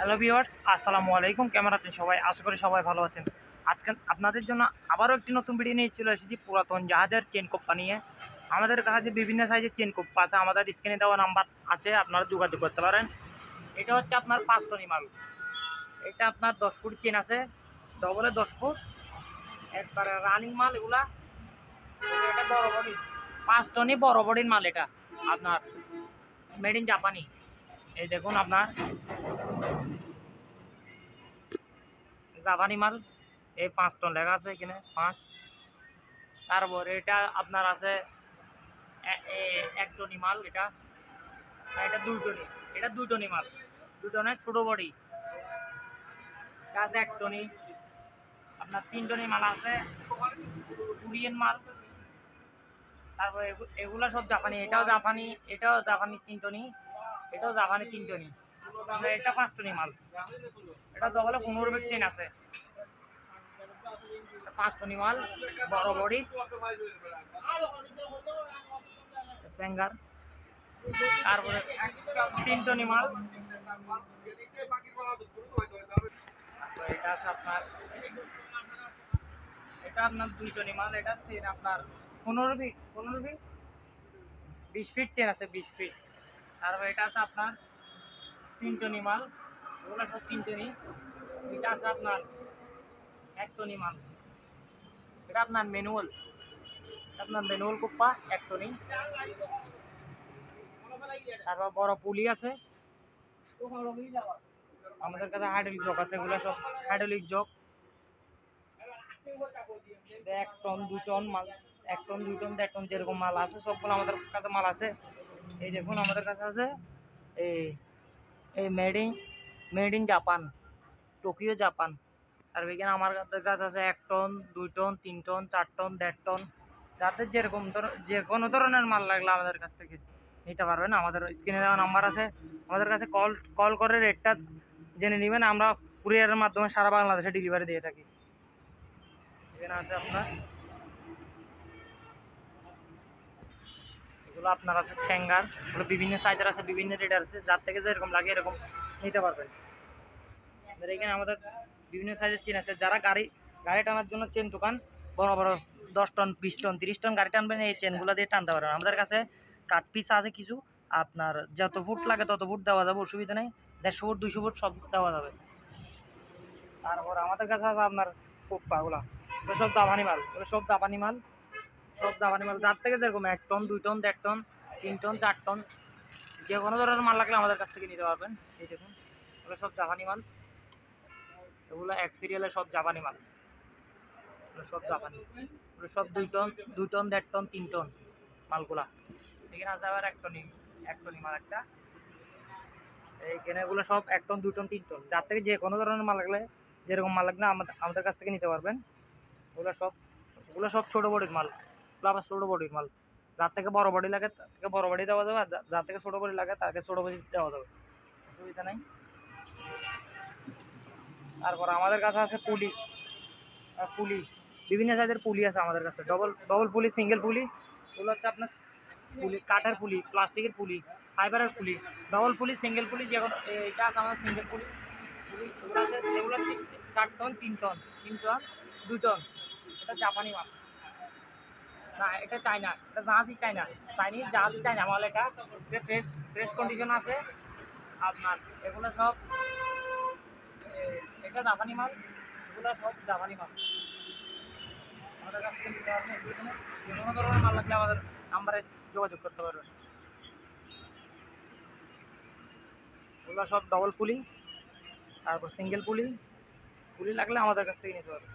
Hello viewers, আসসালামু আলাইকুম। কেমন আছেন সবাই? আশা করি সবাই ভালো আছেন। আজকে আপনাদের জন্য আবারও একটি নতুন ভিডিও নিয়ে চলে এসেছি পুরাতন জাহাজের চেন কোপ্পা নিয়ে। আমাদের কাছে বিভিন্ন সাইজের চেন কোপ্পা আছে। আমাদের স্ক্রিনে দেওয়া নাম্বার আছে, আপনারা যোগাযোগ করতে পারেন। এটা হচ্ছে আপনার 5 টনি মাল। এটা আপনার 10 ফুট চেন আছে, ডবলে 10 ফুট, একবারে রানিং মাল এগুলা। এটা বড় বডি 5 টনি বড় বডির মাল। এটা আপনার মেড ইন জাপানি। এই দেখুন আপনার জাপানি মাল। এই 5 টন লেখা আছে এখানে 5। তারপরে এটা আপনার আছে 1 টনি মাল। এটা 2 টনি। এটা 2 টনি মাল, 2 টনের ছোট বডি। এটা আছে 1 টনি। আপনার 3 টনি মাল আছে, কোরিয়ান মাল। তারপরে এগুলা সব জাপানি। এটাও জাপানি, 3 টনি। এটাও জাপানি 3 টনি। এটা 5 টনি মাল। এটা ডবলে 15 বেগ চেন আছে। 5 টনি মাল, বড় বডি স্যাঙ্গার। তারপরে 3 টনি মাল। এটা আছে আপনার, এটা আপনার 2 টনি মাল। এটা চেন আপনার 15 ফিট 20 ফিট চেন আছে, 20 ফিট। তারপরে এটা আছে আপনার 3 টনি মাল। এগুলো সব 3 টনি। এটা আছে আপনার 1 টনি মাল। এটা আপনার ম্যানুয়াল কোপ্পা 1 টনি। তারপর বড় পুলি আছে। আমাদের কাছে হাইড্রোলিক জগ আছে, এগুলো সব হাইড্রোলিক জগ। 1 টন 2 টন মাল, 1 টন 2 টন 1.5 টন যেরকম মাল আছে সবগুলো আমাদের কাছে মাল আছে। এই দেখুন আমাদের কাছে আছে এই এই made in Japan, Tokyo Japan. আর এখানে আমাদের কাছে আছে 1 ton 2 ton 3 ton 4 ton 1.5 ton. যাদের যে কোনো ধরনের মাল লাগলে আমাদের কাছ থেকে নিতে পারবেন। আমাদের স্ক্রিনে দেওয়া নাম্বার আছে, আমাদের কাছে কল করে রেটটা জেনে নেবেন। আমরা কুরিয়ারের মাধ্যমে সারা বাংলাদেশে ডেলিভারি দিয়ে থাকি। এখানে আছে আপনার, এগুলো আপনার আছে স্যাঙ্গার। এগুলো বিভিন্ন সাইজের আছে, বিভিন্ন রেটের আছে, যার থেকে যেরকম লাগে এরকম নিতে পারবেন। এখানে আমাদের বিভিন্ন সাইজের চেন আছে। যারা গাড়ি টানার জন্য চেন দোকান, বড় বড় 10 টন 20 টন 30 টন গাড়ি টানবেন, এই চেনগুলো দিয়ে টানতে পারবেন। আমাদের কাছে কাট পিস আছে কিছু, আপনার যত ফুট লাগে তত ফুট দেওয়া যাবে, অসুবিধা নেই। 150 ফুট 200 ফুট সব দেওয়া যাবে। তারপর আমাদের কাছে আছে আপনার কোপ্পাগুলো, এগুলো সব জাপানি মাল। সব জাপানি মাল, যার থেকে যেরকম 1 ton 2 ton 1.5 ton 3 ton 4 ton যে কোনো ধরনের মাল লাগলে আমাদের কাছ থেকে নিতে পারবেন। এই দেখুন এগুলো সব জাপানি মাল। এগুলো 1 সিরিয়ালের সব জাপানি মাল। এগুলো সব জাপানি, এগুলো সব 2 টন 1.5 টন 3 টন মালগুলা। এখানে আছে আবার 1 টনি মাল একটা। এইখানে এগুলো সব 1 টন 2 টন 3 টন, যার থেকে যে কোনো ধরনের মাল লাগলে, যেরকম মাল লাগলে আমাদের কাছ থেকে নিতে পারবেন। ওগুলো সব ছোটো বডির মাল। এগুলো আবার ছোটো বডির মাল, যার থেকে বড় বডি লাগে তার থেকে বড় বডি দেওয়া যাবে, আর যার থেকে ছোটো বডি লাগে তাকে ছোটো বডি দেওয়া যাবে, অসুবিধা নেই। তারপর আমাদের কাছে আছে পুলি বিভিন্ন সাইজের পুলি আছে আমাদের কাছে। ডবল পুলি, সিঙ্গেল পুলি। এগুলো হচ্ছে আপনার পুলি, কাঠের পুলি, প্লাস্টিকের পুলি, ফাইবারের পুলি, ডবল পুলি, সিঙ্গেল পুলি। যে কোনো এটা আছে আমাদের সিঙ্গেল পুলি। এগুলো আছে, এগুলো 4 টন 3 টন 3 টন 2 টন। এটা জাপানি মাল না, এটা চায়না, এটা জাহাজই চায়না মাল। এটা ফ্রেশ কন্ডিশন আছে আপনার। এগুলো সব এটা জাপানি মাল। এগুলো সব জাপানি মাল। আমাদের কাছ থেকে নিতে পারবেন। যে কোনো ধরনের মাল লাগলে আমাদের নাম্বারে যোগাযোগ করতে পারবেন। এগুলো সব ডবল পুলি, তারপর সিঙ্গেল পুলি লাগলে আমাদের কাছ থেকে নিতে পারবেন।